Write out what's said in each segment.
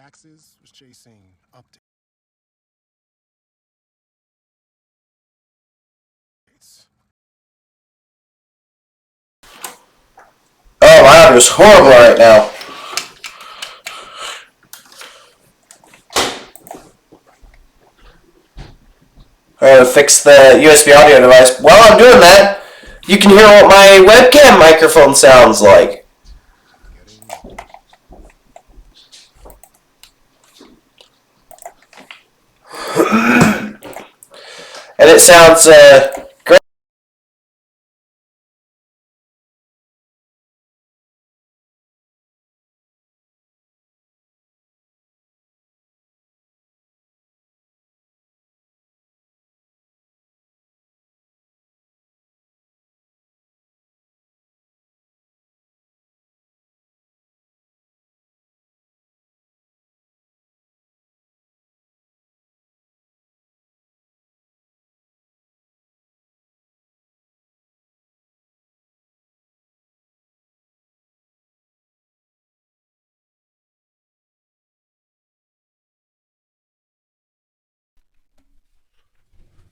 taxes was chasing updates. Oh, my audio's horrible right now. I gotta fix the USB audio device. While I'm doing that, you can hear what my webcam microphone sounds like. And it sounds great.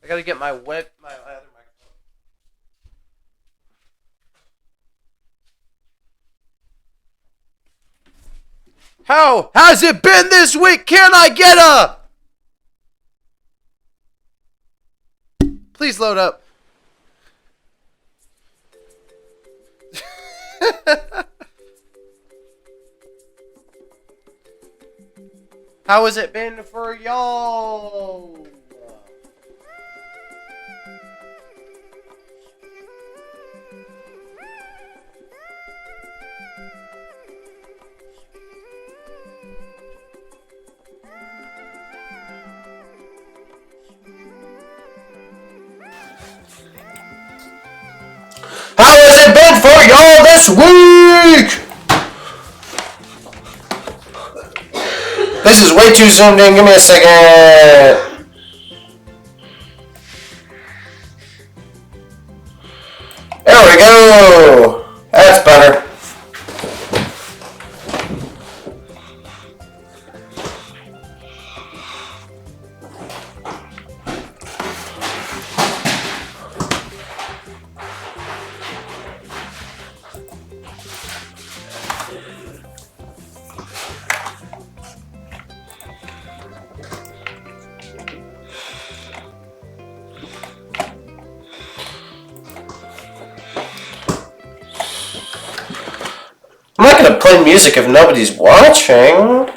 I gotta get my other microphone. How has it been this week? Can I get a... Please load up. How has it been for y'all? How has it been for y'all this week? This is way too zoomed in. Give me a second. There we go. That's better. I'm not gonna play music if nobody's watching.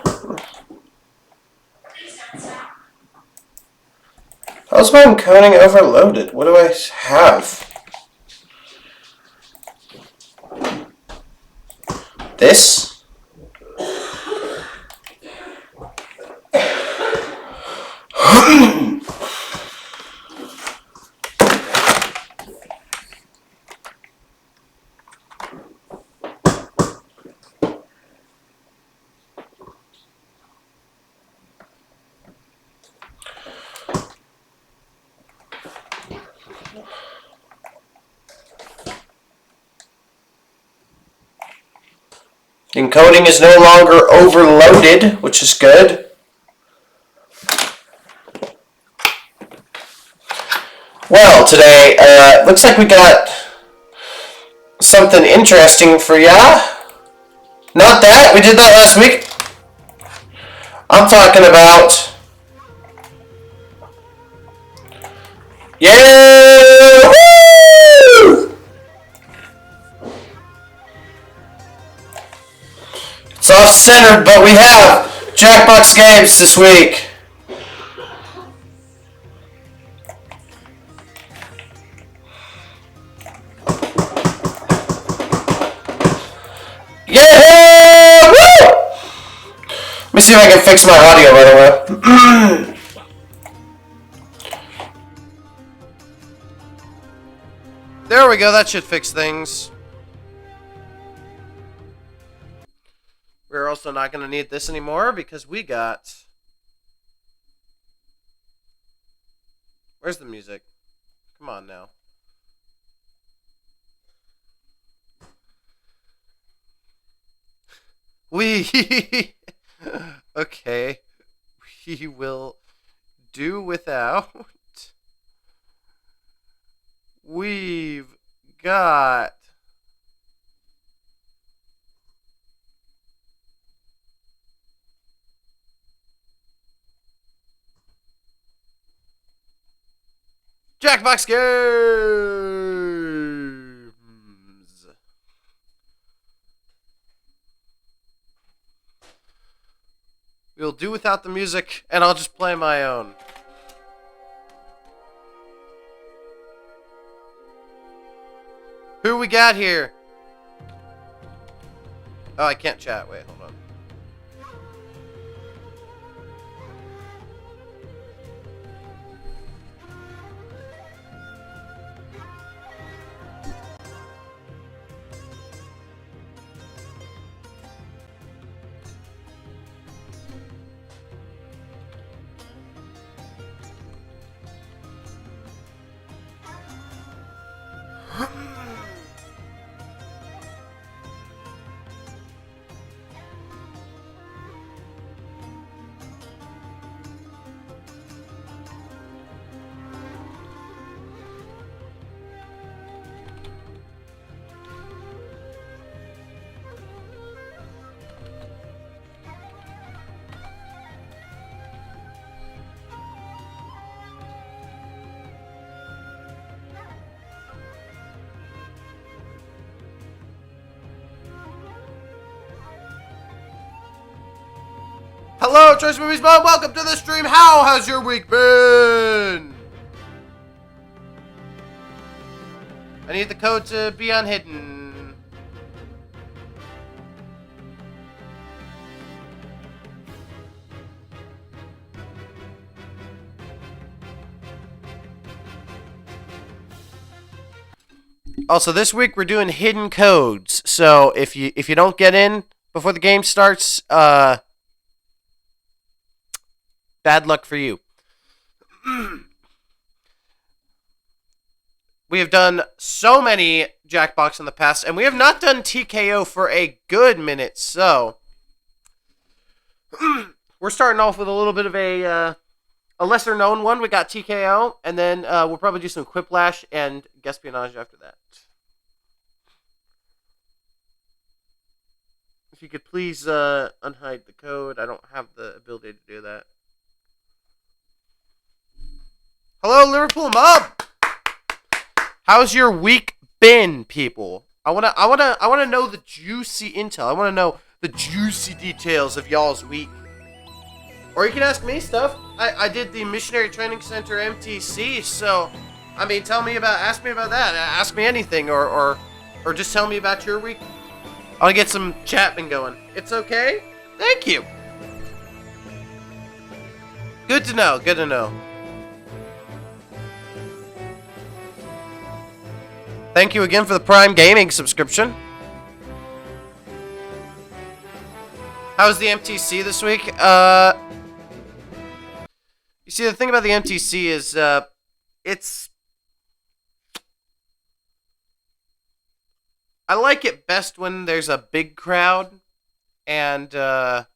How's my encoding overloaded? What do I have? This? Encoding is no longer overloaded, which is good. Well, today, looks like we got something interesting for ya. Not that, we did that last week. I'm talking about... Yeah! Woo! It's off-centered, but we have JACKBOX Games this week. Yeah! Woo! Let me see if I can fix my audio, by the way. There we go, that should fix things. We're also not going to need this anymore because we got... Where's the music? Come on now. We... Okay. We will do without. We've got JACKBOX GAMES. We'll do without the music, and I'll just play my own. Who we got here? Oh, I can't chat. Wait, hold on. Hello, Choice Movies Mom. Welcome to the stream. How has your week been? I need the code to be unhidden. Also, this week we're doing hidden codes. So if you don't get in before the game starts, bad luck for you. We have done so many Jackbox in the past, and we have not done TKO for a good minute, so we're starting off with a little bit of a lesser-known one. We got TKO, and then we'll probably do some Quiplash and Guespionage after that. If you could please unhide the code. I don't have the ability to do that. Hello, Liverpool Mob. How's your week been, people? I wanna know the juicy intel. I wanna know the juicy details of y'all's week. Or you can ask me stuff. I did the Missionary Training Center MTC, so I mean, ask me about that. Ask me anything, or just tell me about your week. I'll get some chatting going. It's okay? Thank you. Good to know. Good to know. Thank you again for the Prime Gaming subscription. How was the MTC this week? You see, the thing about the MTC is, it's... I like it best when there's a big crowd, and, let's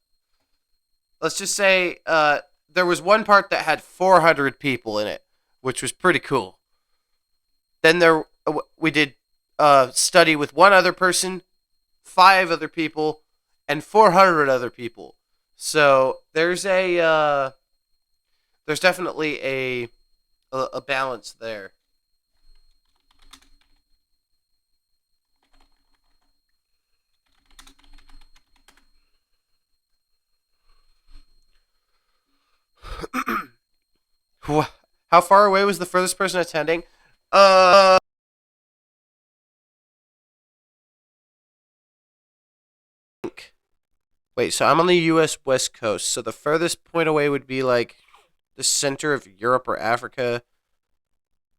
just say, there was one part that had 400 people in it, which was pretty cool. Then we did a study with one other person, 5 other people, and 400 other people. So there's definitely a balance there. How far away was the furthest person attending? Wait, so I'm on the U.S. West Coast, so the furthest point away would be like the center of Europe or Africa.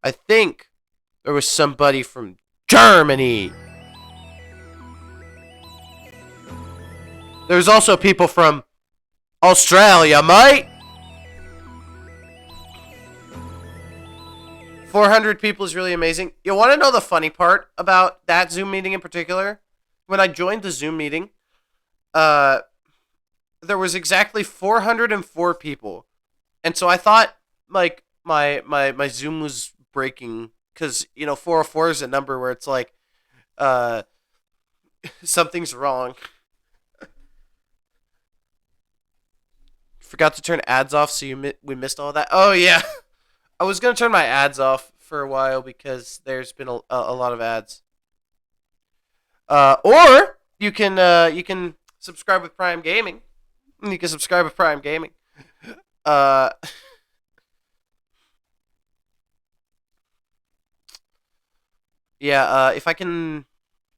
I think there was somebody from Germany. There's also people from Australia, mate. 400 people is really amazing. You want to know the funny part about that Zoom meeting in particular? When I joined the Zoom meeting, there was exactly 404 people. And so I thought like my Zoom was breaking cuz 404 is a number where it's like uh something's wrong. Forgot to turn ads off, so we missed all that. Oh yeah. I was going to turn my ads off for a while because there's been a lot of ads. Or you can subscribe with Prime Gaming. You can subscribe with Prime Gaming. Uh, yeah. If I can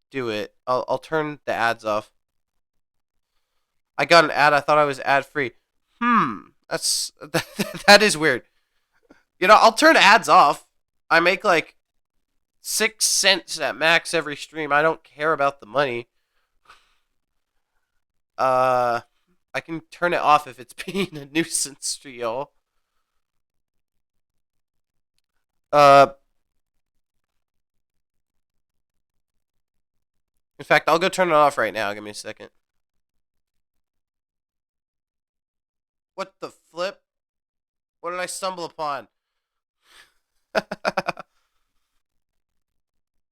do it, I'll turn the ads off. I got an ad. I thought I was ad free. That's that is weird. I'll turn ads off. I make like 6 cents at max every stream. I don't care about the money. I can turn it off if it's being a nuisance to y'all. In fact, I'll go turn it off right now. Give me a second. What the flip? What did I stumble upon?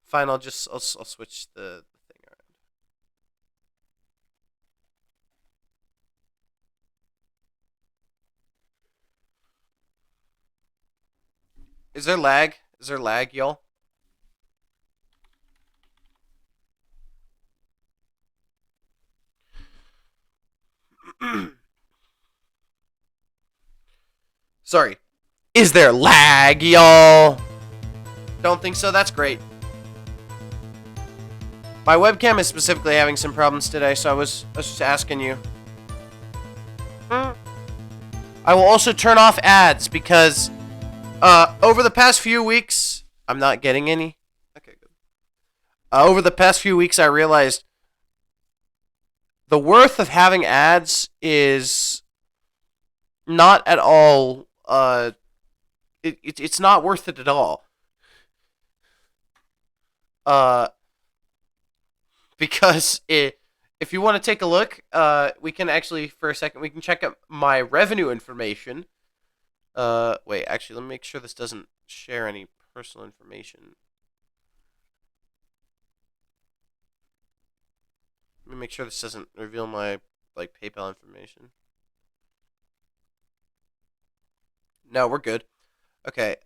Fine, I'll switch the thing around. Is there lag? Is there lag, y'all? Sorry. Is there lag, y'all? Don't think so. That's great. My webcam is specifically having some problems today, so I was just asking you. I will also turn off ads because over the past few weeks, I'm not getting any. Okay, good. Over the past few weeks, I realized the worth of having ads is not at all. It's not worth it at all. Because if you want to take a look, we can actually, for a second, we can check out my revenue information. Wait, actually, let me make sure this doesn't share any personal information. Let me make sure this doesn't reveal my, PayPal information. No, we're good. Okay,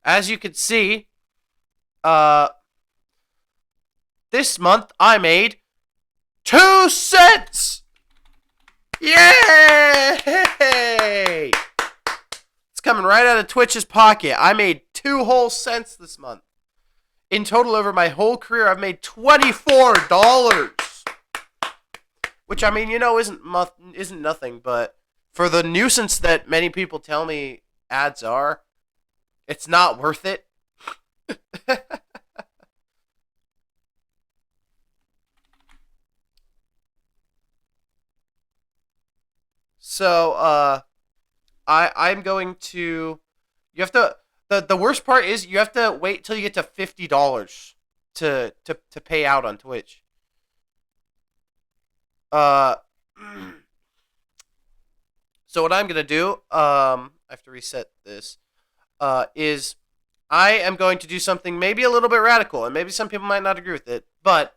as you can see, this month I made 2 cents! Yay! It's coming right out of Twitch's pocket. I made 2 whole cents this month. In total, over my whole career, I've made $24. Which, I mean, isn't nothing, but for the nuisance that many people tell me ads are, it's not worth it. So, I'm going to. You have to. The worst part is you have to wait till you get to $50 to pay out on Twitch. So what I'm gonna do, I have to reset this. Is I am going to do something maybe a little bit radical, and maybe some people might not agree with it, but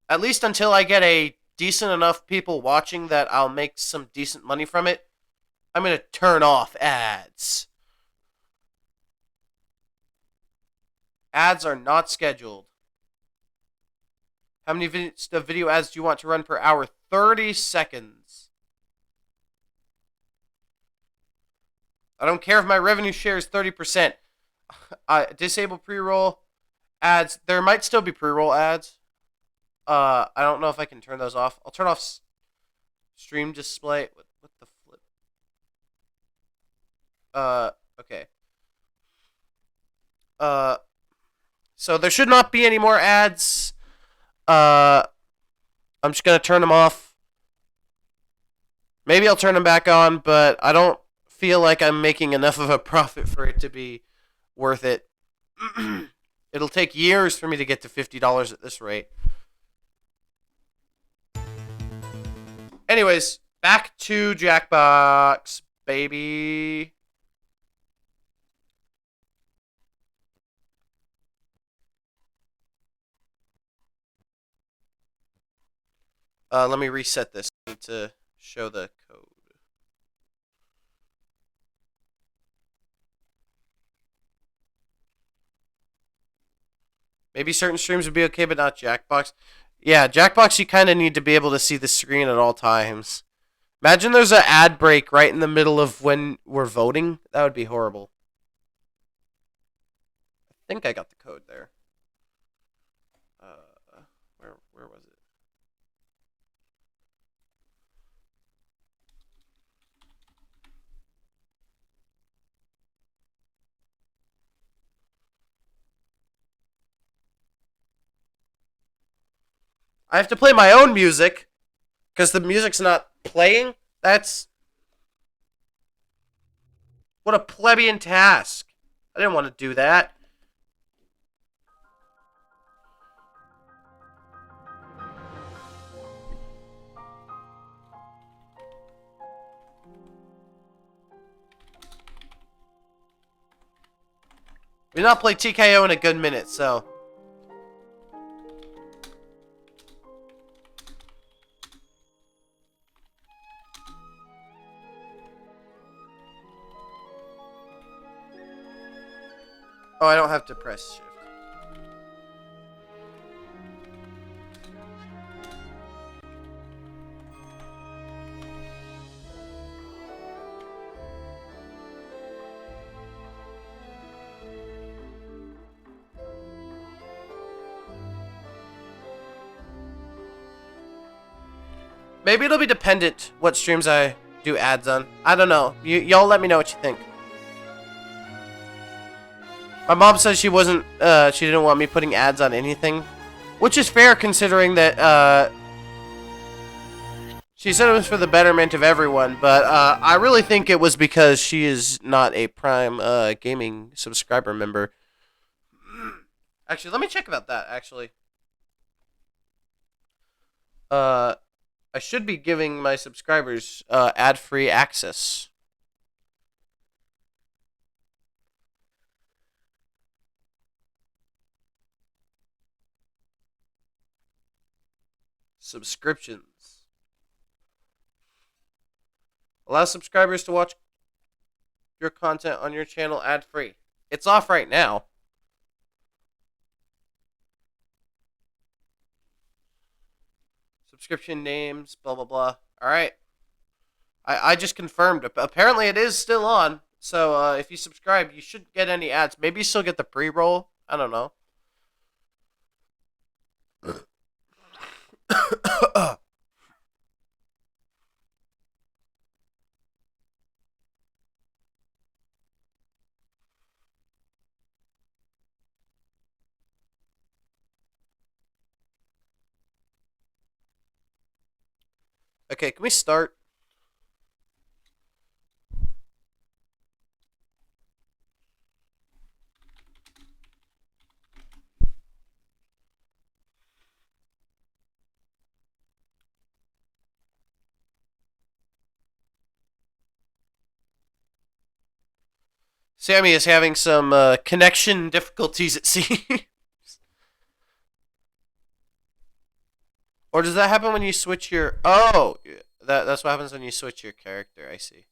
at least until I get a decent enough people watching that I'll make some decent money from it, I'm going to turn off ads. Ads are not scheduled. How many video ads do you want to run per hour? 30 seconds. I don't care if my revenue share is 30%. Disable pre-roll ads. There might still be pre-roll ads. I don't know if I can turn those off. I'll turn off stream display. What the flip? Okay. So there should not be any more ads. I'm just gonna turn them off. Maybe I'll turn them back on, but I don't feel like I'm making enough of a profit for it to be worth it. It'll take years for me to get to $50 at this rate. Anyways, back to Jackbox, baby. Let me reset this. I need to show the code. Maybe certain streams would be okay, but not Jackbox. Yeah, Jackbox, you kind of need to be able to see the screen at all times. Imagine there's an ad break right in the middle of when we're voting. That would be horrible. I think I got the code there. Where was it? I have to play my own music because the music's not playing. That's what a plebeian task. I didn't want to do that. We've not played TKO in a good minute, so. Oh, I don't have to press shift. Maybe it'll be dependent what streams I do ads on. I don't know. Y'all let me know what you think. My mom says she wasn't, she didn't want me putting ads on anything, which is fair considering that, she said it was for the betterment of everyone, but, I really think it was because she is not a Prime, gaming subscriber member. Actually, let me check about that, actually. I should be giving my subscribers, ad-free access. Subscriptions. Allow subscribers to watch your content on your channel ad-free. It's off right now. Subscription names, blah, blah, blah. Alright. I just confirmed. Apparently it is still on. So if you subscribe, you shouldn't get any ads. Maybe you still get the pre-roll. I don't know. Okay, can we start? Sammy is having some connection difficulties, it seems. Or does that happen when you switch your... Oh! That's what happens when you switch your character, I see.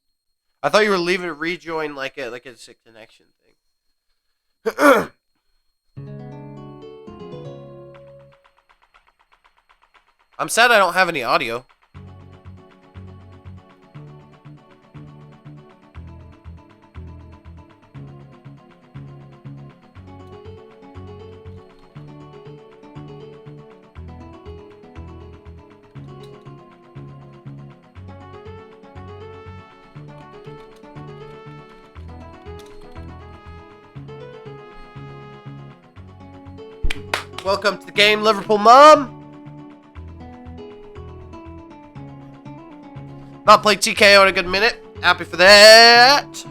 I thought you were leaving rejoin like it's a connection thing. I'm sad I don't have any audio. Welcome to the game, Liverpool Mom. Not played TKO in a good minute. Happy for that.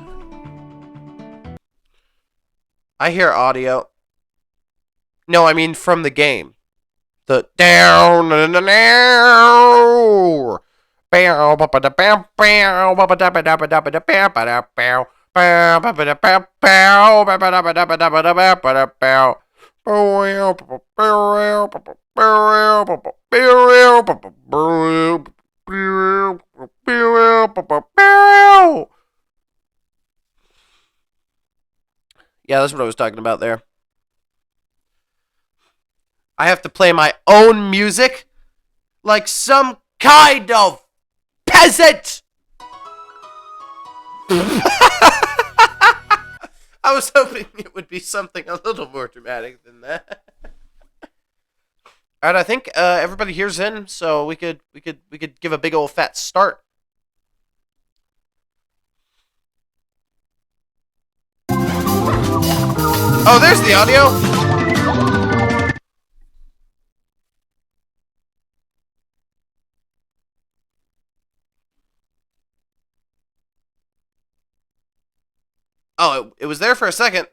I hear audio. No, I mean from the game. The down. Yeah, that's what I was talking about there. I have to play my own music like some kind of peasant. I was hoping it would be something a little more dramatic than that. All right, I think everybody here's in, so we could give a big old fat start. Oh, there's the audio. Oh, it was there for a second.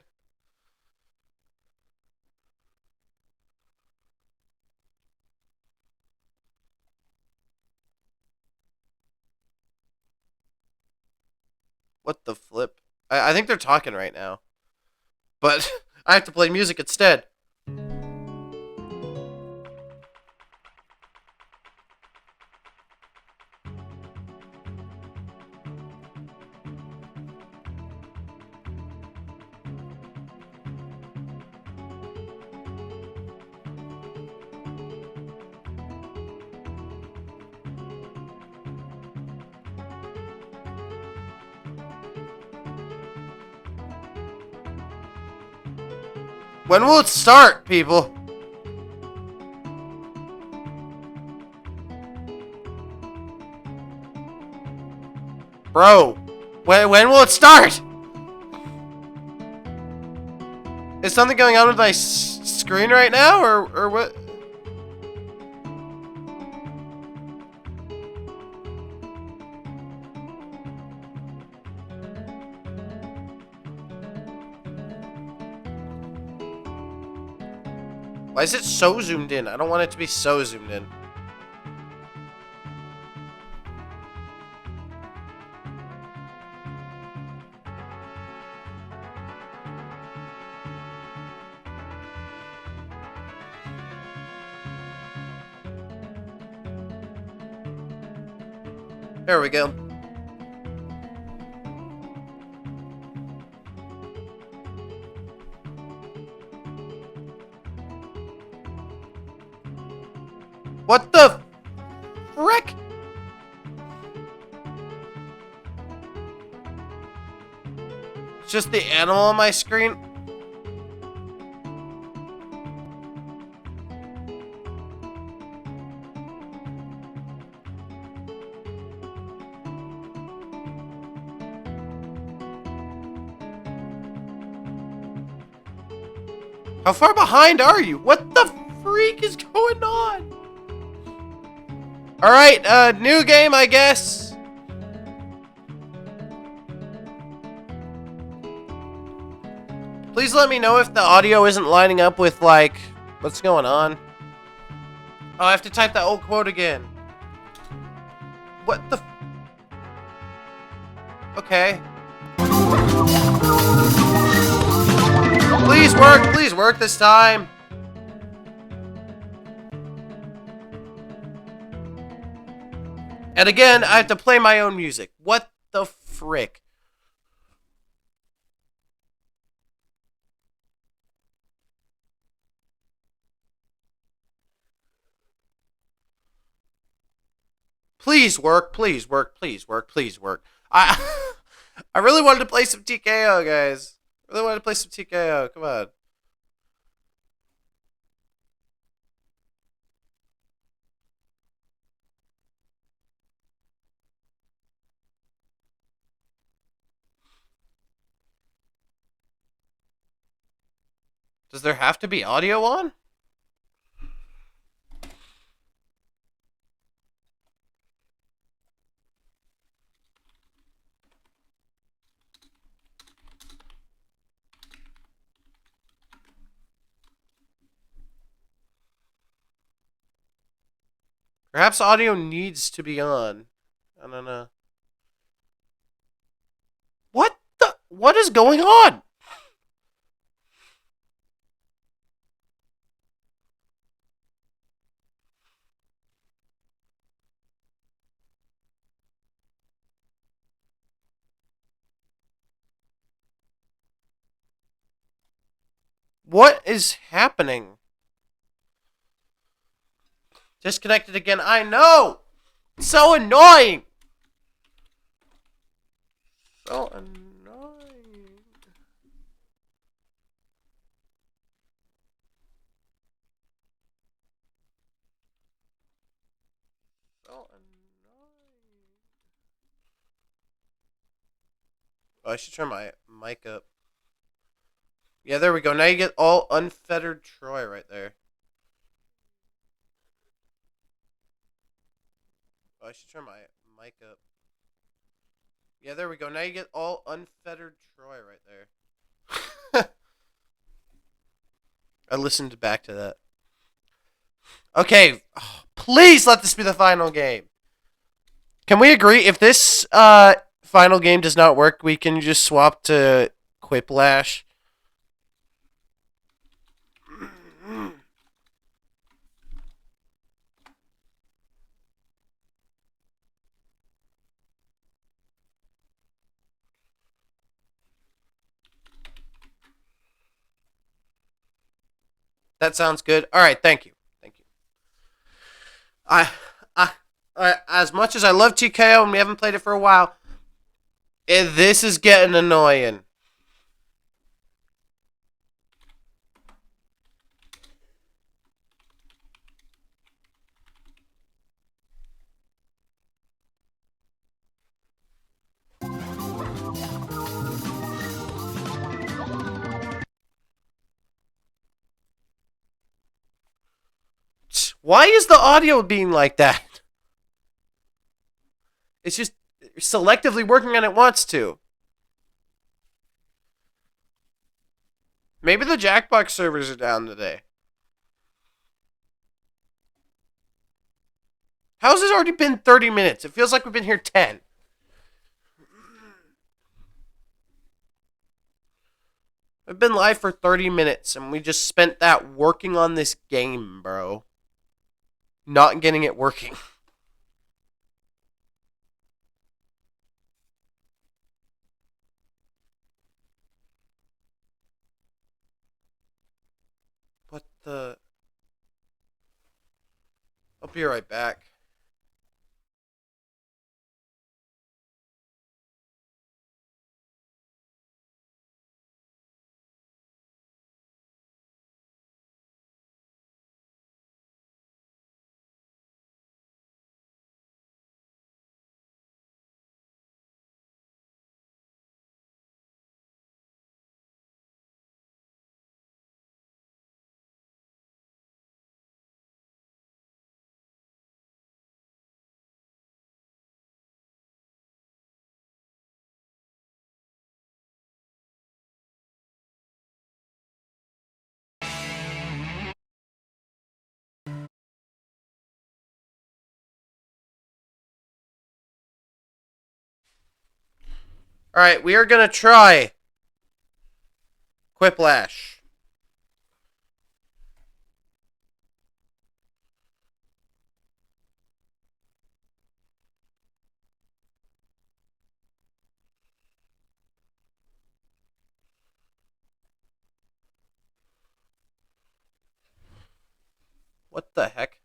What the flip? I think they're talking right now. But I have to play music instead. When will it start, people? Bro, when will it start? Is something going on with my screen right now, or what? Why is it so zoomed in? I don't want it to be so zoomed in. There we go. What the frick? It's just the animal on my screen. How far behind are you? What the freak is going on? Alright, new game, I guess. Please let me know if the audio isn't lining up with, like, what's going on. Oh, I have to type that old quote again. What the... Okay. Please work this time. And again, I have to play my own music. What the frick? Please work, please work, please work, please work. I I really wanted to play some TKO, guys. I really wanted to play some TKO. Come on. Does there have to be audio on? Perhaps audio needs to be on. I don't know. What the? What is going on? What is happening? Disconnected again. I know. So annoying. So annoying. So annoying. Oh, I should turn my mic up. Yeah, there we go. Now you get all unfettered Troy right there. Oh, I should turn my mic up. Yeah, there we go. Now you get all unfettered Troy right there. I listened back to that. Okay, please let this be the final game. Can we agree if this final game does not work, we can just swap to Quiplash? That sounds good. All right, thank you. Thank you. I, as much as I love TKO and we haven't played it for a while, this is getting annoying. Why is the audio being like that? It's just selectively working when it wants to. Maybe the Jackbox servers are down today. How's this already been 30 minutes? It feels like we've been here 10. I've been live for 30 minutes, and we just spent that working on this game, bro. Not getting it working. What the... I'll be right back. Alright, we are going to try Quiplash. What the heck?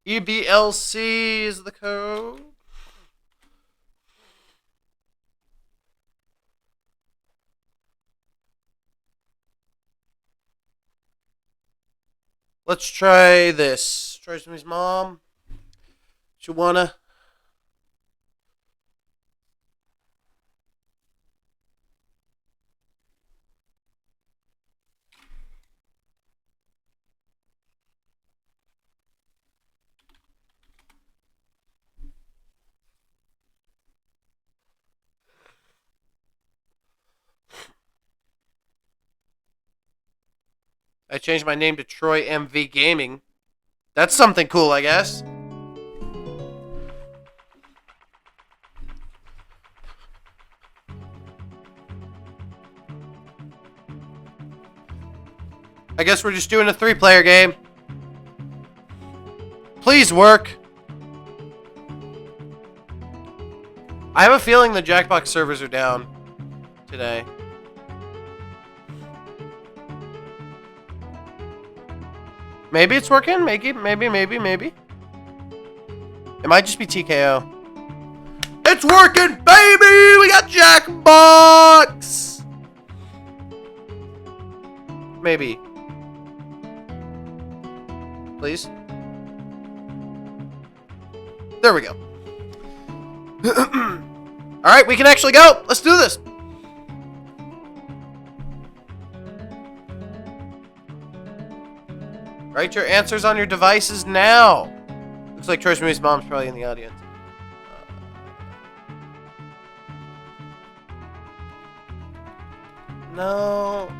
EBLC is the code. Let's try this. Try somebody's mom. You wanna? I changed my name to Troy MV Gaming. That's something cool, I guess. I guess we're just doing a 3-player game. Please work. I have a feeling the Jackbox servers are down today. Maybe it's working. Maybe. It might just be TKO. It's working, baby! We got Jackbox! Maybe. Please. There we go. Alright, we can actually go. Let's do this. Write your answers on your devices now. Looks like Troy's mom's probably in the audience. No.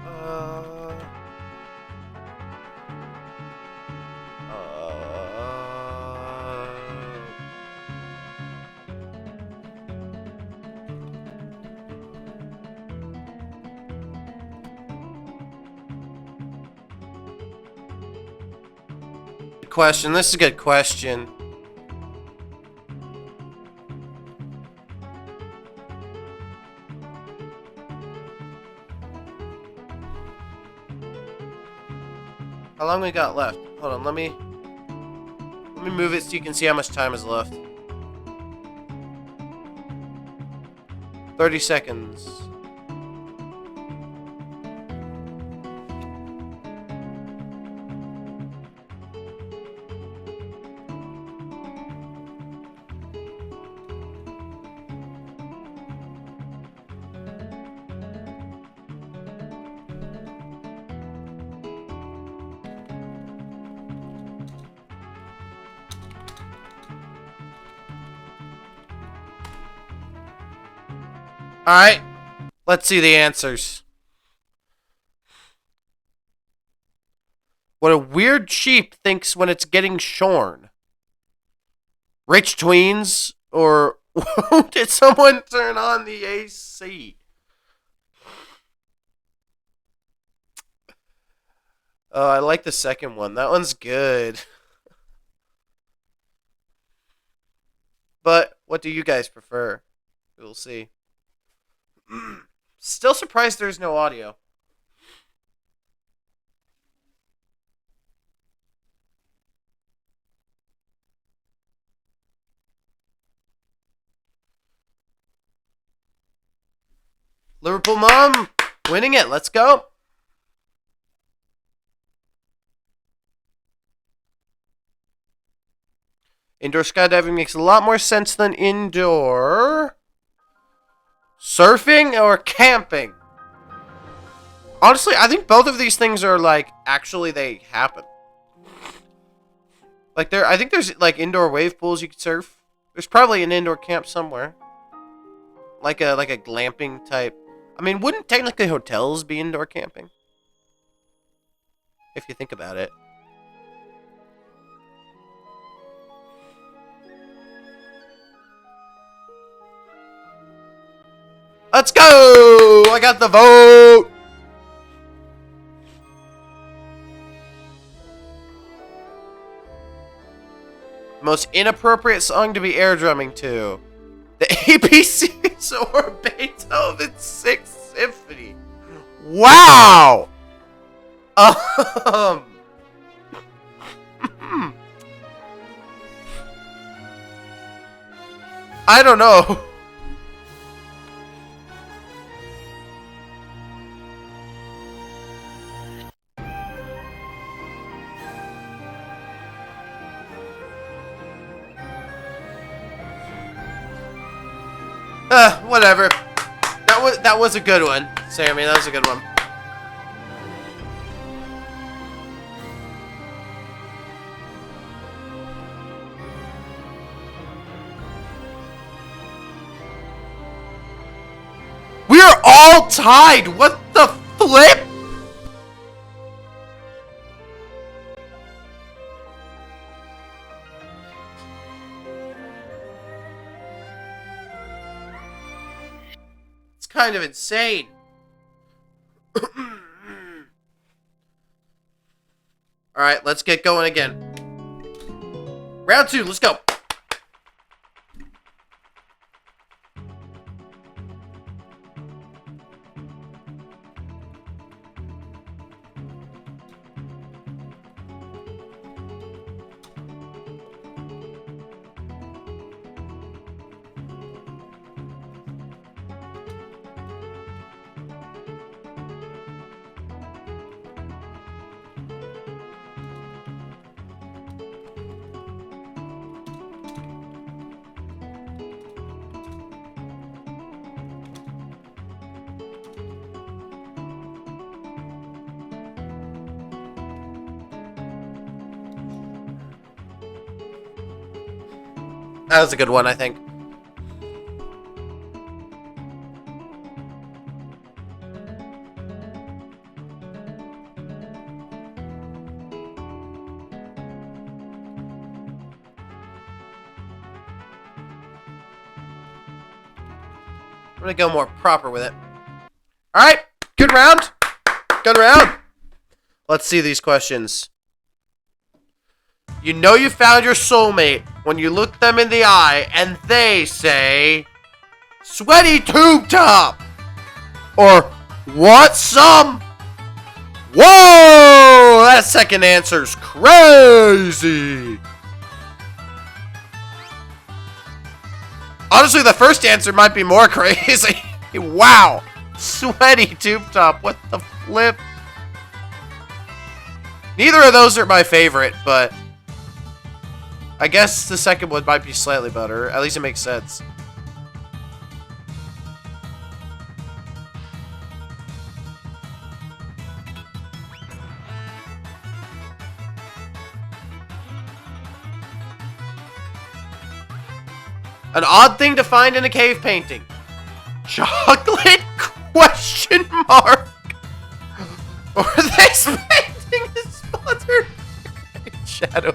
Good question. This is a good question. How long we got left? Hold on, let me move it so you can see how much time is left. 30 seconds. Alright, let's see the answers. What a weird sheep thinks when it's getting shorn. Rich tweens? Or did someone turn on the AC? Oh, I like the second one. That one's good. But what do you guys prefer? We'll see. Still surprised there's no audio. Liverpool Mom winning it. Let's go. Indoor skydiving makes a lot more sense than indoor. Surfing or camping? Honestly, I think both of these things are like actually they happen. Like I think there's like indoor wave pools you could surf. There's probably an indoor camp somewhere. Like a glamping type. I mean, wouldn't technically hotels be indoor camping? If you think about it. Let's go! I got the vote! Most inappropriate song to be air drumming to. The ABCs or Beethoven's Sixth Symphony. Wow! I don't know. Whatever. That was a good one, Sammy. That was a good one. We are all tied. What the flip? kind of insane. Alright, let's get going again. Round 2, let's go. That was a good one, I think. I'm gonna go more proper with it. Alright, good round. Good round. Let's see these questions. You know you found your soulmate when you look them in the eye and they say, "Sweaty tube top," or "Want some?" Whoa! That second answer's crazy. Honestly, the first answer might be more crazy. Wow. Sweaty tube top. What the flip? Neither of those are my favorite, but I guess the second one might be slightly better. At least it makes sense. An odd thing to find in a cave painting. Chocolate? Question mark. Or this painting is sponsored by Shadow.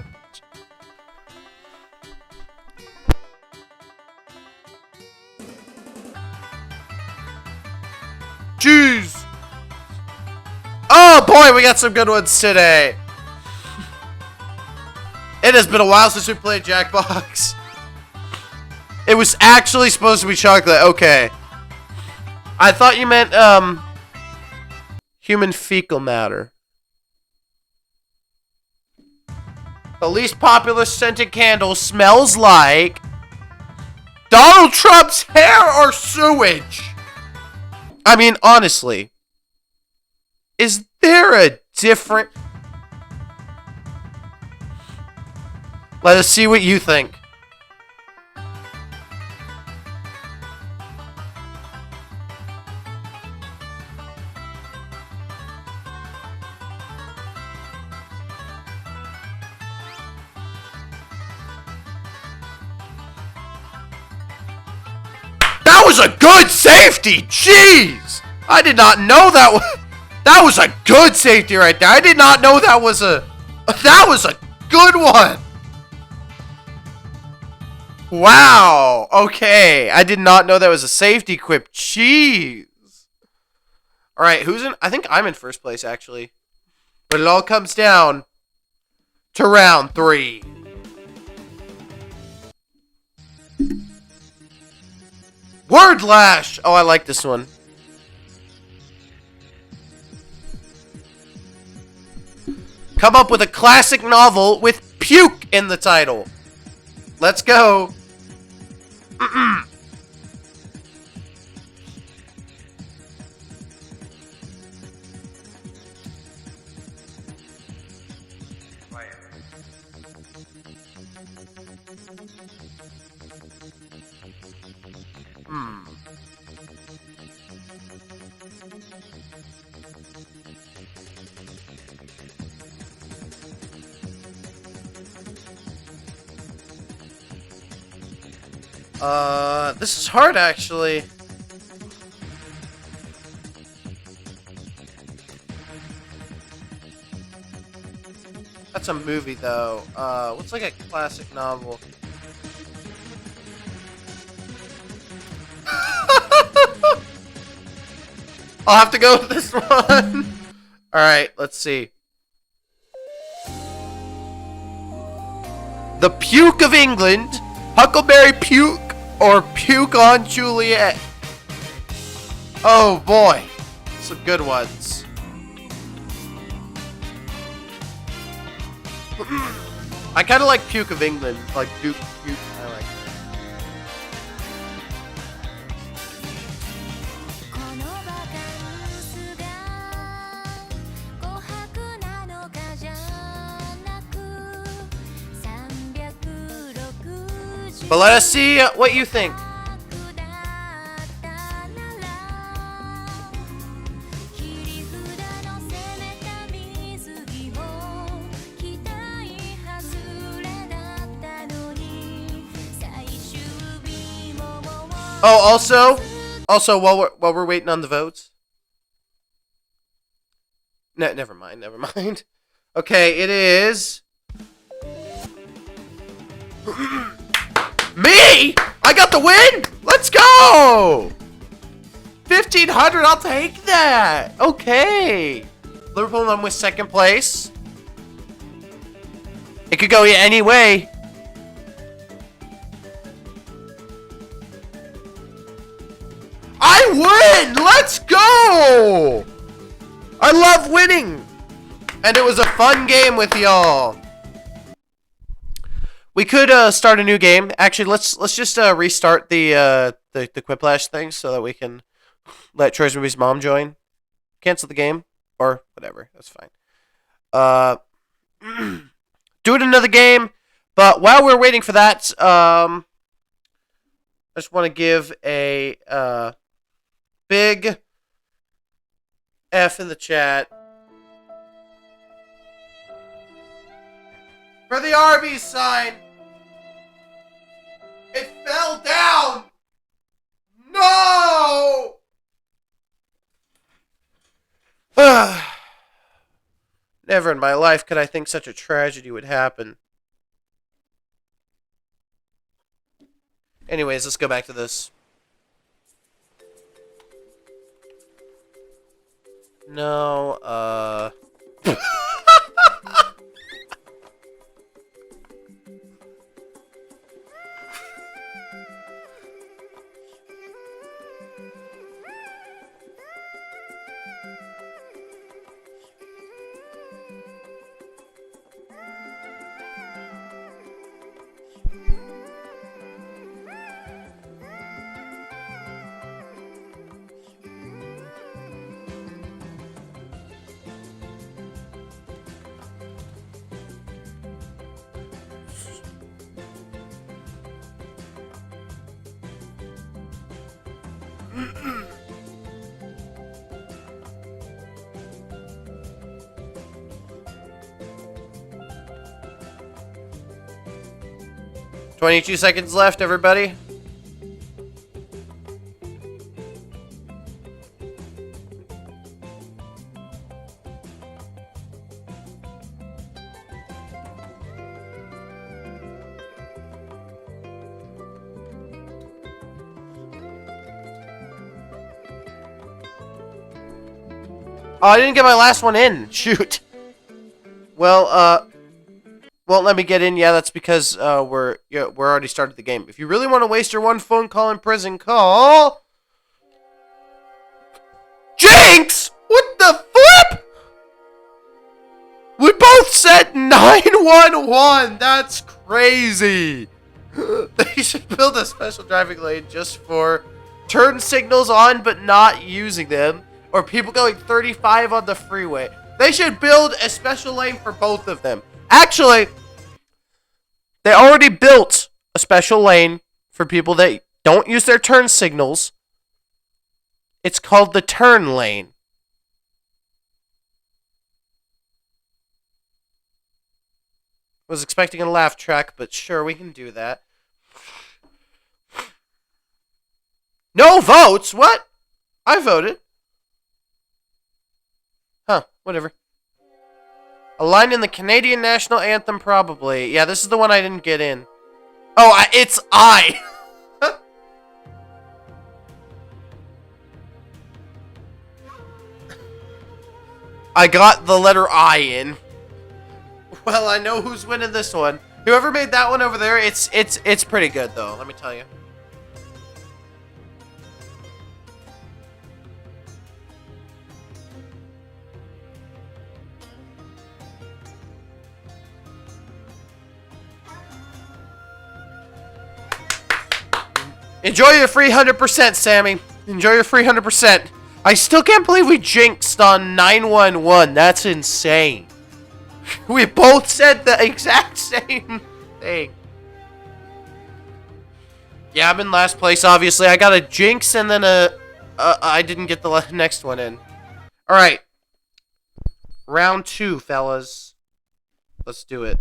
Jeez. Oh boy, we got some good ones today. It has been a while since we played Jackbox. It was actually supposed to be chocolate. Okay. I thought you meant, human fecal matter. The least popular scented candle smells like Donald Trump's hair or sewage. I mean, honestly, is there a different... Let us see what you think. That was a good safety! Jeez! I did not know that was... That was a good safety right there. I did not know that was a... That was a good one! Wow! Okay. I did not know that was a safety quip. Jeez! Alright, who's in... I think I'm in first place, actually. But it all comes down to round 3. Word Lash! Oh, I like this one. Come up with a classic novel with puke in the title. Let's go. This is hard, actually. That's a movie, though. What's like a classic novel? I'll have to go with this one. Alright, let's see. The Puke of England, Huckleberry Puke, or Puke on Juliet. Oh boy, some good ones. I kind of like Puke of England, like Puke. I like that. But let us see what you think. Oh, also, while we're waiting on the votes. No, never mind. Okay, it is me. I got the win. Let's go. 1,500. I'll take that. Okay. Liverpool, I'm with second place. It could go any way. I win! Let's go! I love winning! And it was a fun game with y'all. We could start a new game. Actually, let's just restart the Quiplash thing so that we can let Troy's Movie's mom join. Cancel the game or whatever. That's fine. Do it another game. But while we're waiting for that, I just want to give a big F in the chat for the Arby's sign. It fell down. No. Never in my life could I think such a tragedy would happen. Anyways, let's go back to this. No, 22 seconds left, everybody. Oh, I didn't get my last one in. Shoot. Well, won't let me get in. Yeah, that's we're already started the game. If you really want to waste your one phone call in prison, call Jinx. What the flip? We both said 911. That's crazy. They should build a special driving lane just for turn signals on but not using them, or people going 35 on the freeway. They should build a special lane for both of them. Actually, they already built a special lane for people that don't use their turn signals. It's called the turn lane. Was expecting a laugh track, but sure, we can do that. No votes? What? I voted. Huh, whatever. A line in the Canadian National Anthem, probably. Yeah, this is the one I didn't get in. Oh, it's I. I got the letter I in. Well, I know who's winning this one. Whoever made that one over there, it's pretty good though, let me tell you. Enjoy your free 100%, Sammy. Enjoy your free 100%. I still can't believe we jinxed on 911. That's insane. We both said the exact same thing. Yeah, I'm in last place, obviously. I got a jinx and then I didn't get the next one in. Alright. Round 2, fellas. Let's do it.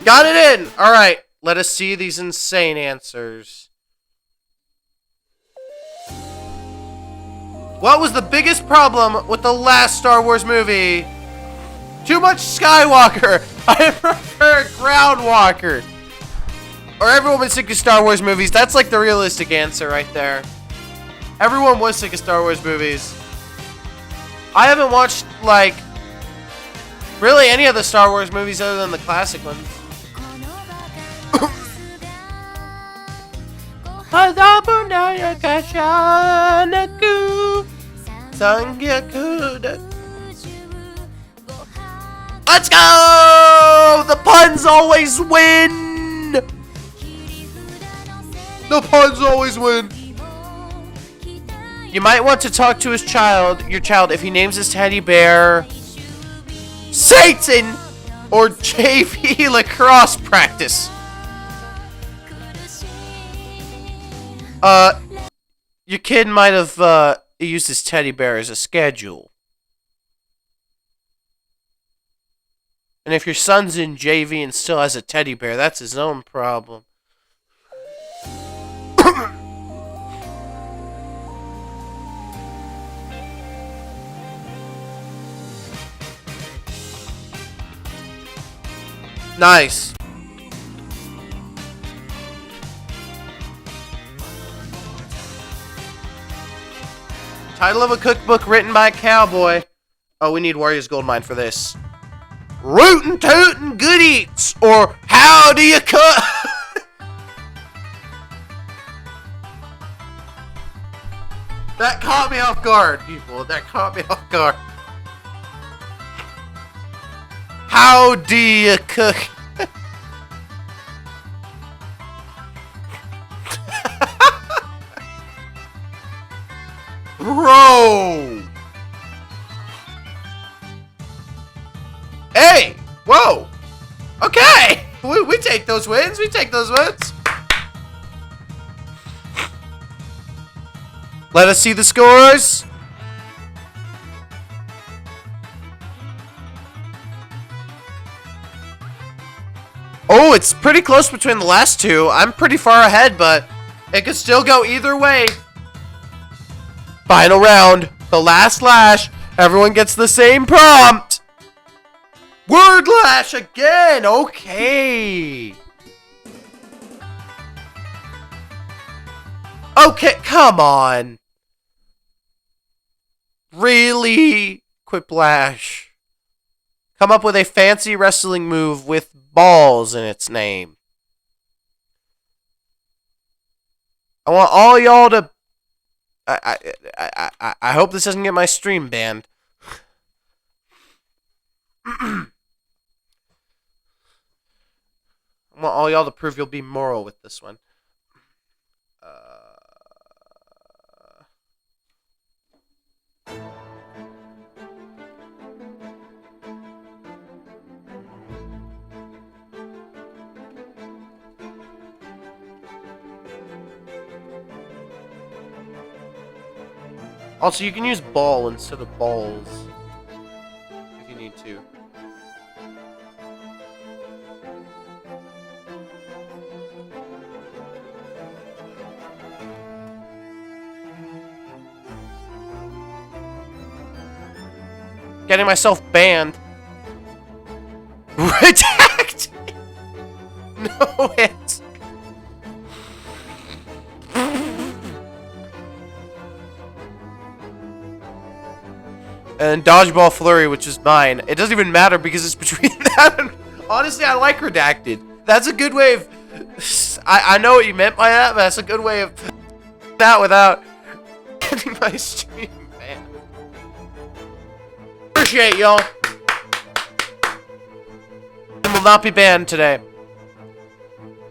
Got it in! Alright, let us see these insane answers. What was the biggest problem with the last Star Wars movie? Too much Skywalker! I prefer Groundwalker! Or everyone was sick of Star Wars movies. That's like the realistic answer right there. Everyone was sick of Star Wars movies. I haven't watched, like, really any of the Star Wars movies other than the classic ones. Let's go! The puns always win! The puns always win! You might want to talk to your child, if he names his teddy bear Satan or JV lacrosse practice. Your kid might have used his teddy bear as a schedule. And if your son's in JV and still has a teddy bear, that's his own problem. Nice. Title of a cookbook written by a cowboy. Oh, we need Warrior's Goldmine for this. Rootin' Tootin' Good Eats, or How Do You Cook? That caught me off guard, people. That caught me off guard. How do you cook? Bro! Hey! Whoa! Okay! We take those wins. We take those wins. Let us see the scores. Oh, it's pretty close between the last two. I'm pretty far ahead, but it could still go either way. Final round. The last lash. Everyone gets the same prompt. Word lash again. Okay. Okay, come on. Really? Quiplash. Come up with a fancy wrestling move with balls in its name. I want all y'all to... I hope this doesn't get my stream banned. I want all y'all to prove you'll be moral with this one. Also, you can use ball instead of balls if you need to. Getting myself banned. Redact! No hits. And Dodgeball Flurry, which is mine. It doesn't even matter because it's between that and... Honestly, I like Redacted. That's a good way of... I know what you meant by that, but that's a good way of... that without... getting my stream banned. Appreciate y'all. And will not be banned today.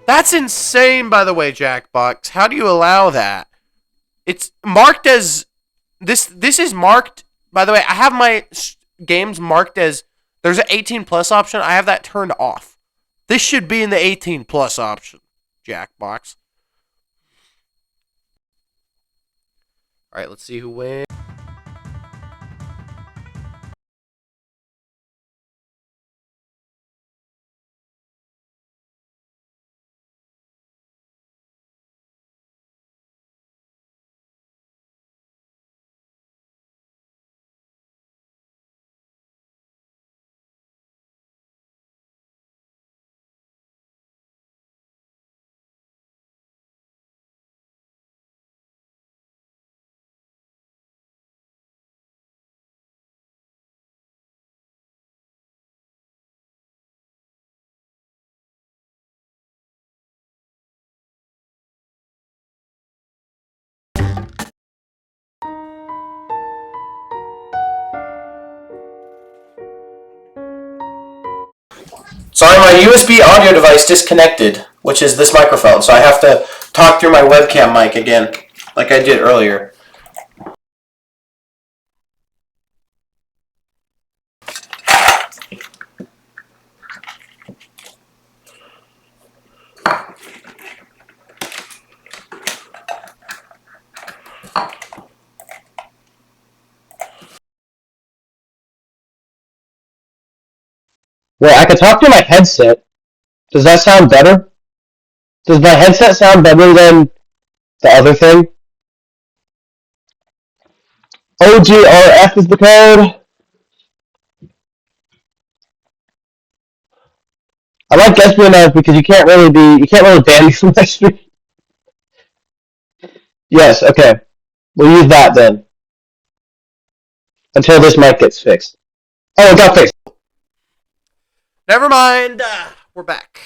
That's insane, by the way, Jackbox. How do you allow that? It's marked as... This is marked... By the way, I have my games marked as... There's an 18 plus option. I have that turned off. This should be in the 18 plus option, Jackbox. Alright, let's see who wins. Sorry, my USB audio device disconnected, which is this microphone, so I have to talk through my webcam mic again, like I did earlier. Well, I could talk through my headset. Does that sound better? Does my headset sound better than the other thing? OGRF is the code. I like espionage because you can't really ban me from my stream. Yes, okay. We'll use that then. Until this mic gets fixed. Oh, it got fixed. Never mind. We're back.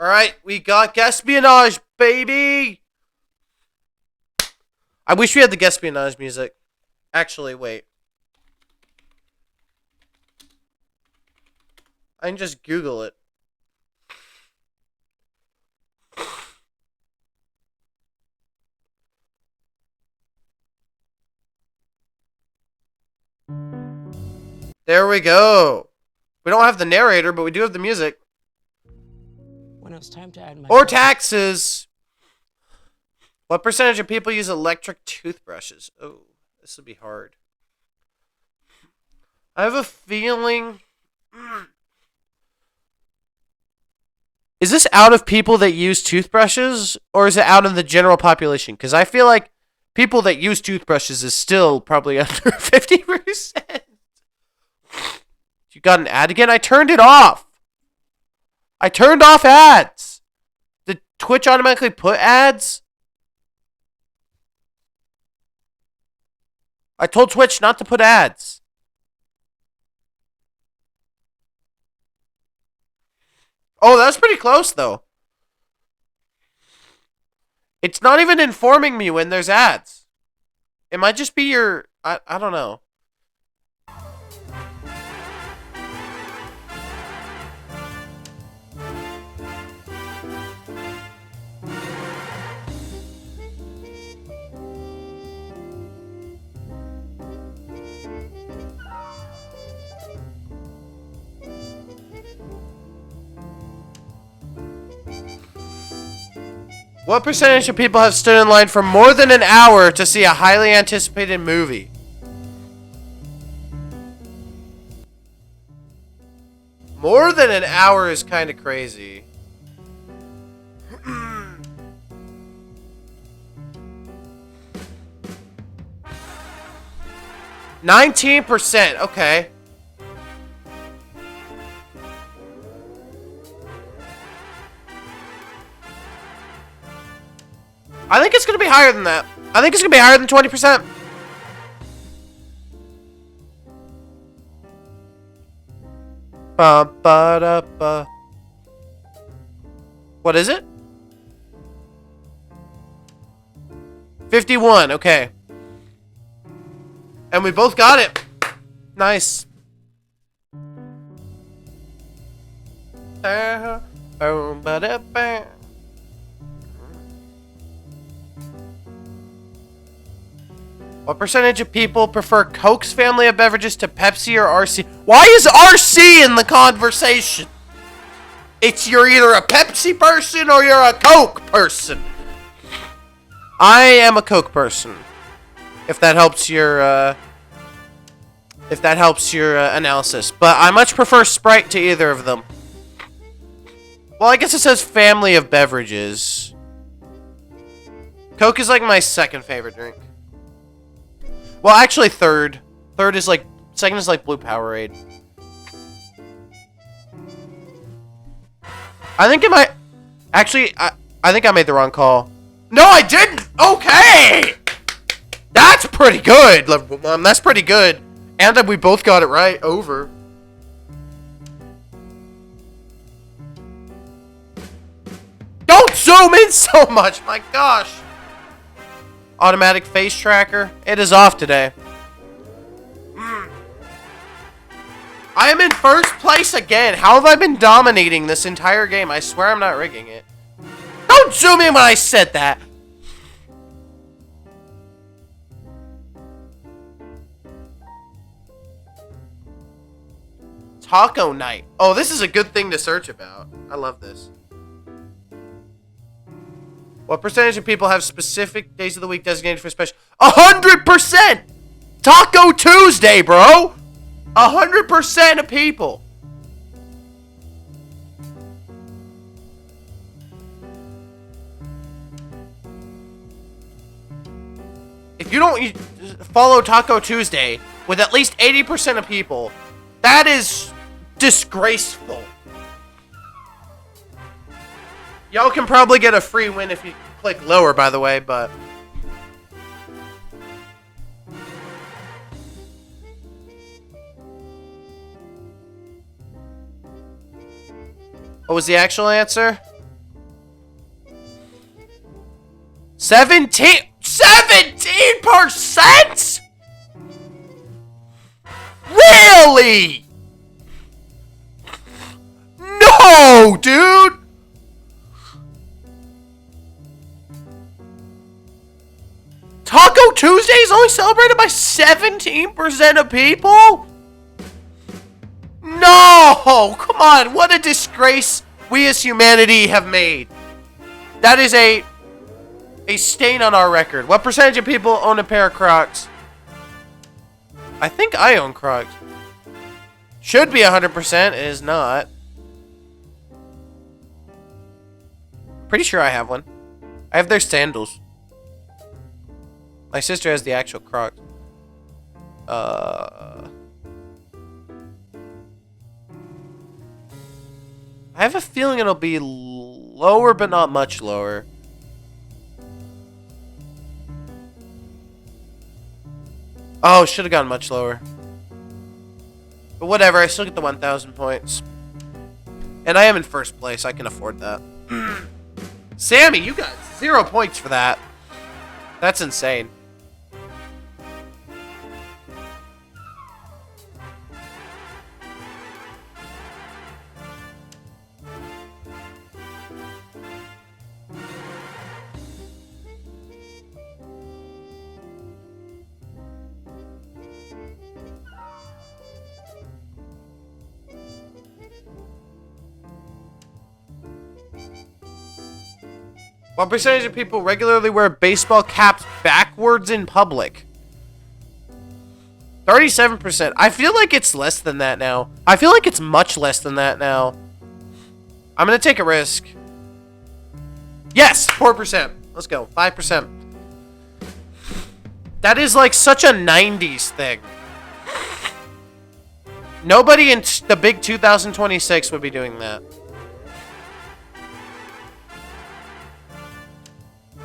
Alright, we got espionage, baby! I wish we had the espionage music. Actually, wait. I can just Google it. There we go. We don't have the narrator, but we do have the music. When it was time to add my Or taxes. What percentage of people use electric toothbrushes? Oh, this would be hard. I have a feeling... Is this out of people that use toothbrushes? Or is it out of the general population? Because I feel like people that use toothbrushes is still probably under 50%. You got an ad again? I turned it off. I turned off ads. Did Twitch automatically put ads? I told Twitch not to put ads. Oh, that was pretty close, though. It's not even informing me when there's ads. It might just be your... I don't know. What percentage of people have stood in line for more than an hour to see a highly anticipated movie? More than an hour is kind of crazy. 19%, okay. I think it's going to be higher than that. I think it's going to be higher than 20%. Ba-ba-da-ba. What is it? 51, okay. And we both got it. Nice. What percentage of people prefer Coke's family of beverages to Pepsi or RC? Why is RC in the conversation? It's you're either a Pepsi person or you're a Coke person. I am a Coke person. If that helps your analysis, but I much prefer Sprite to either of them. Well, I guess it says family of beverages. Coke is like my second favorite drink. Well, actually third. Third is like, second is like Blue Powerade. I think it might, actually, I think I made the wrong call. No, I didn't! Okay! That's pretty good! That's pretty good. And we both got it right, over. Don't zoom in so much, my gosh! Automatic face tracker. It is off today. I am in first place again. How have I been dominating this entire game? I swear I'm not rigging it. Don't zoom in when I said that. Taco night. Oh, this is a good thing to search about. I love this. What percentage of people have specific days of the week designated for special? 100%! Taco Tuesday, bro! 100% of people. If you don't follow Taco Tuesday with at least 80% of people, that is disgraceful. Y'all can probably get a free win if you click lower, by the way, but... What was the actual answer? 17%? Really? No, dude! Taco Tuesday is only celebrated by 17% of people? Oh, come on. What a disgrace we as humanity have made. That is a stain on our record. What percentage of people own a pair of Crocs? I think I own Crocs. Should be 100%. It is not. Pretty sure I have one. I have their sandals. My sister has the actual Crocs. I have a feeling it'll be lower, but not much lower. Oh, should have gone much lower. But whatever, I still get the 1,000 points. And I am in first place. I can afford that. Sammy, you got 0 points for that. That's insane. What percentage of people regularly wear baseball caps backwards in public? 37%. I feel like it's less than that now. I feel like it's much less than that now. I'm going to take a risk. Yes, 4%. Let's go. 5%. That is like such a 90s thing. Nobody in the big 2026 would be doing that.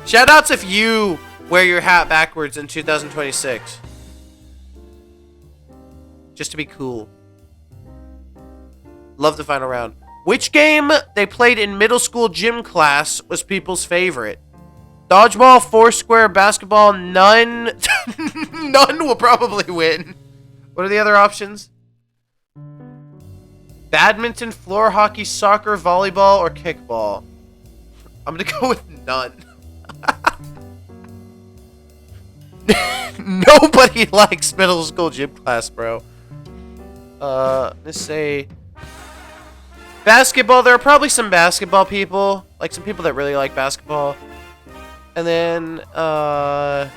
Shoutouts if you wear your hat backwards in 2026. Just to be cool. Love the final round. Which game they played in middle school gym class was people's favorite? Dodgeball, Foursquare, basketball, none. None will probably win. What are the other options? Badminton, floor hockey, soccer, volleyball, or kickball? I'm gonna go with none. Nobody likes middle school gym class, bro. Let's say basketball. There are probably some basketball people, like some people that really like basketball. And then I'll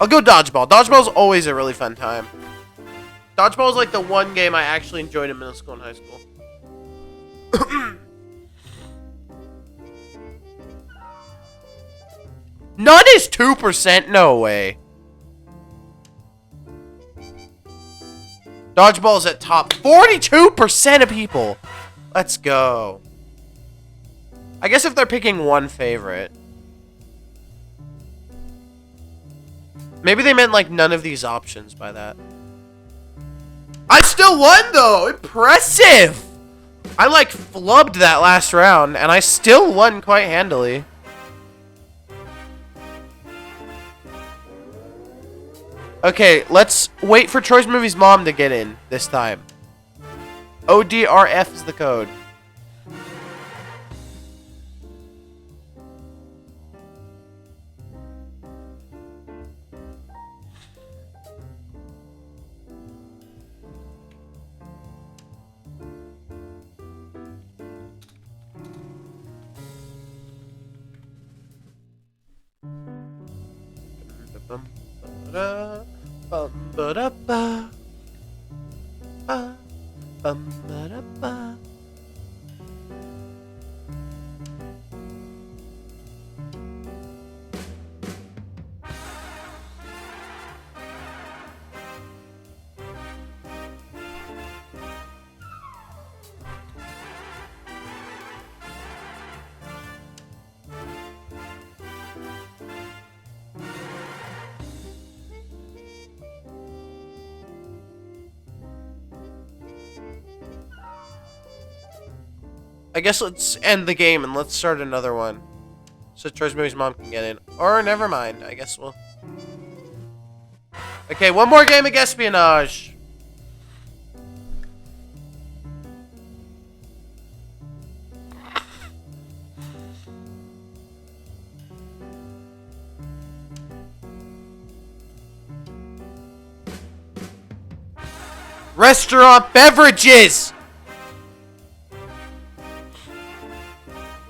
go dodgeball. Dodgeball's always a really fun time. Dodgeball is like the one game I actually enjoyed in middle school and high school. None is 2%? No way. Dodgeball is at top. 42% of people. Let's go. I guess if they're picking one favorite. Maybe they meant like none of these options by that. I still won though. Impressive. I like flubbed that last round and I still won quite handily. Okay, let's wait for Troy's Movie's mom to get in this time. ODRF is the code. I guess let's end the game and let's start another one. So Troy's Movie's mom can get in. Or never mind. I guess we'll... Okay, one more game of espionage. Restaurant beverages!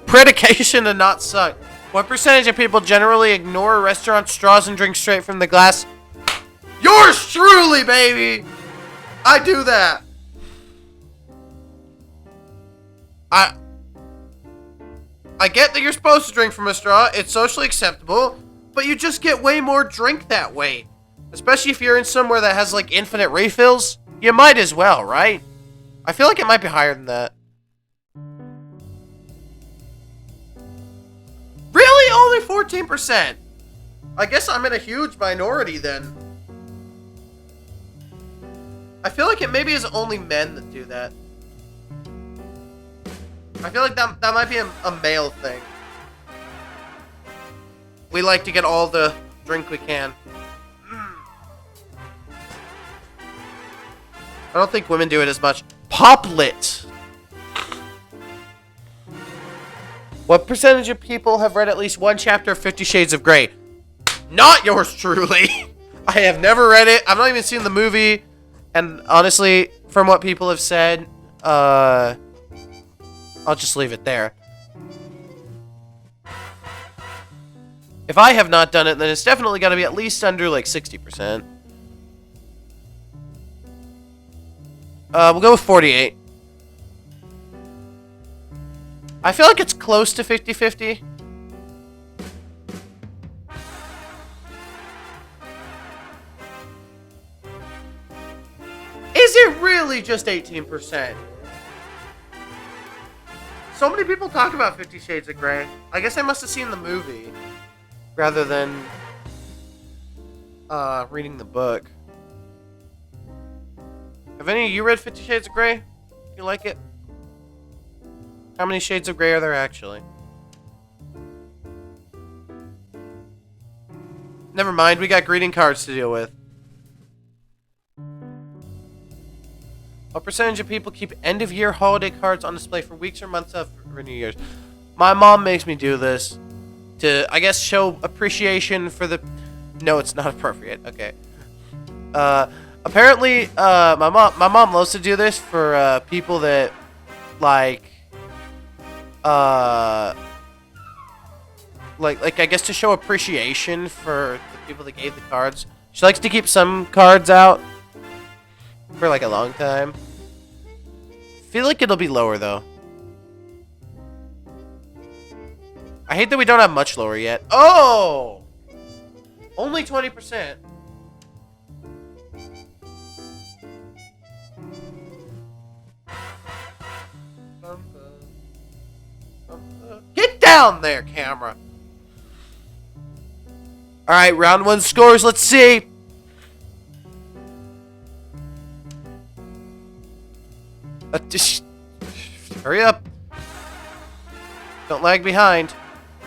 Predication to not suck. What percentage of people generally ignore restaurant straws and drink straight from the glass? Yours truly, baby! I do that. I get that you're supposed to drink from a straw. It's socially acceptable, but you just get way more drink that way. Especially if you're in somewhere that has like infinite refills. You might as well, right? I feel like it might be higher than that. Really? Only 14%? I guess I'm in a huge minority then. I feel like it maybe is only men that do that. I feel like that might be a male thing. We like to get all the drink we can. I don't think women do it as much. Poplet! What percentage of people have read at least one chapter of 50 Shades of Grey? Not yours truly! I have never read it. I've not even seen the movie. And honestly, from what people have said, I'll just leave it there. If I have not done it, then it's definitely got to be at least under like 60%. We'll go with 48. I feel like it's close to 50-50. Is it really just 18%? So many people talk about 50 Shades of Grey. I guess I must have seen the movie rather than reading the book. Have any of you read 50 Shades of Grey? You like it? How many shades of Grey are there actually? Never mind, we got greeting cards to deal with. What percentage of people keep end-of-year holiday cards on display for weeks or months for New Year's? My mom makes me do this to, I guess, show appreciation for the... No, it's not appropriate. Okay. Apparently, my mom loves to do this for people that, like I guess to show appreciation for the people that gave the cards. She likes to keep some cards out for like a long time. Feel like it'll be lower though. I hate that we don't have much lower yet. Oh! Only 20%. Get down there, camera. Alright, round one scores. Let's see. Just hurry up. Don't lag behind.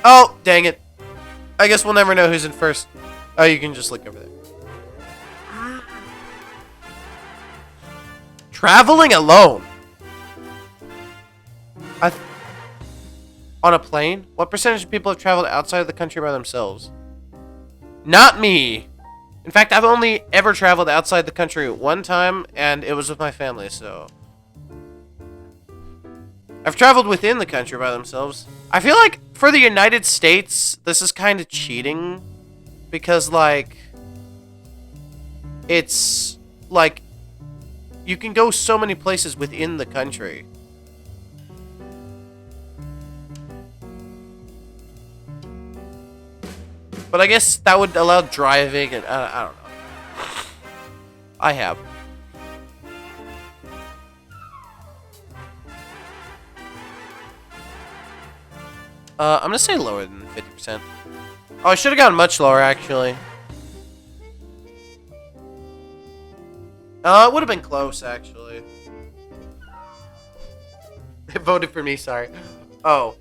Oh, dang it. I guess we'll never know who's in first. Oh, you can just look over there. Traveling alone. On a plane? What percentage of people have traveled outside of the country by themselves? Not me. In fact, I've only ever traveled outside the country one time, and it was with my family, so... I've traveled within the country by themselves. I feel like for the United States, this is kind of cheating. Because, like... It's... Like... You can go so many places within the country. But I guess that would allow driving, and I don't know. I have. I'm gonna say lower than 50%. Oh, I should have gone much lower, actually. It would have been close, actually. They voted for me, sorry. Oh.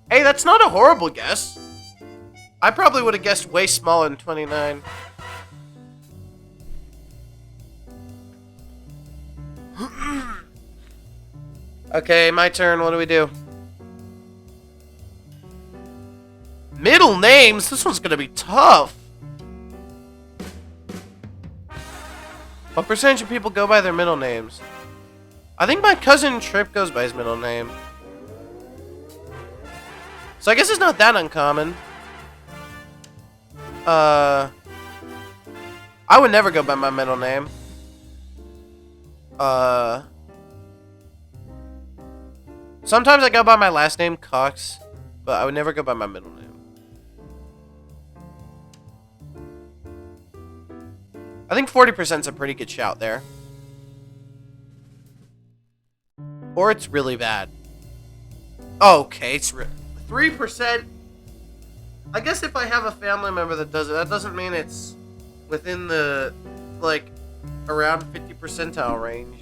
Hey, that's not a horrible guess. I probably would have guessed way smaller than 29. Okay, my turn. What do we do? Middle names? This one's gonna be tough. What percentage of people go by their middle names? I think my cousin Trip goes by his middle name. So I guess it's not that uncommon. I would never go by my middle name. Sometimes I go by my last name, Cox, but I would never go by my middle name. I think 40% is a pretty good shout there. Or it's really bad. Okay, it's 3%. I guess if I have a family member that does it, that doesn't mean it's within the, like, around 50 percentile range.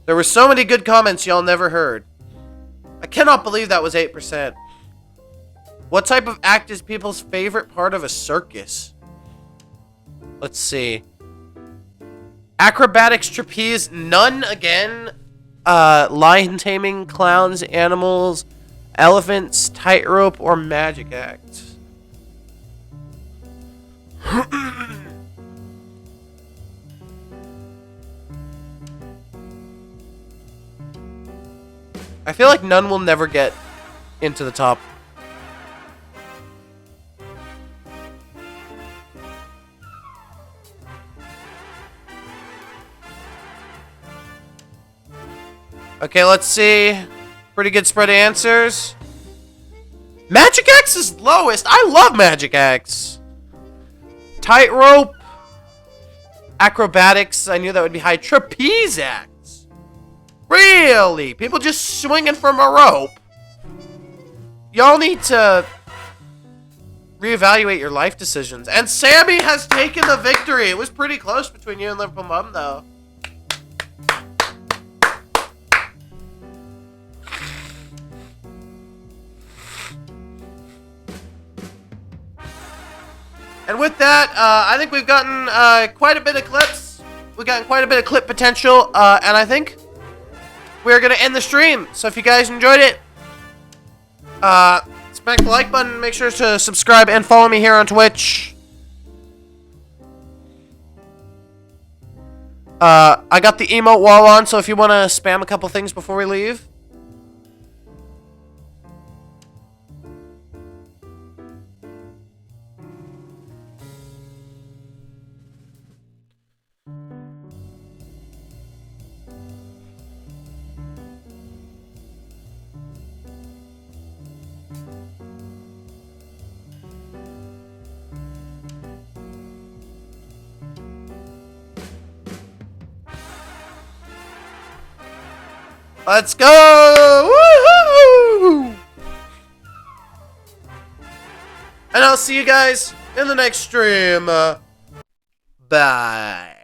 There were so many good comments y'all never heard. I cannot believe that was 8%. What type of act is people's favorite part of a circus? Let's see. Acrobatics, trapeze, none again. Lion taming, clowns, animals, elephants, tightrope, or magic acts. I feel like none will never get into the top. Okay, let's see. Pretty good spread of answers. Magic X is lowest. I love Magic X. Tightrope. Acrobatics. I knew that would be high. Trapeze acts. Really? People just swinging from a rope? Y'all need to reevaluate your life decisions. And Sammy has taken the victory. It was pretty close between you and Liverpool Mum, though. And with that, I think we've gotten quite a bit of clips. We've gotten quite a bit of clip potential. And I think we're going to end the stream. So if you guys enjoyed it, smack the like button. Make sure to subscribe and follow me here on Twitch. I got the emote wall on, so if you want to spam a couple things before we leave. Let's go! Woohoo! And I'll see you guys in the next stream. Bye.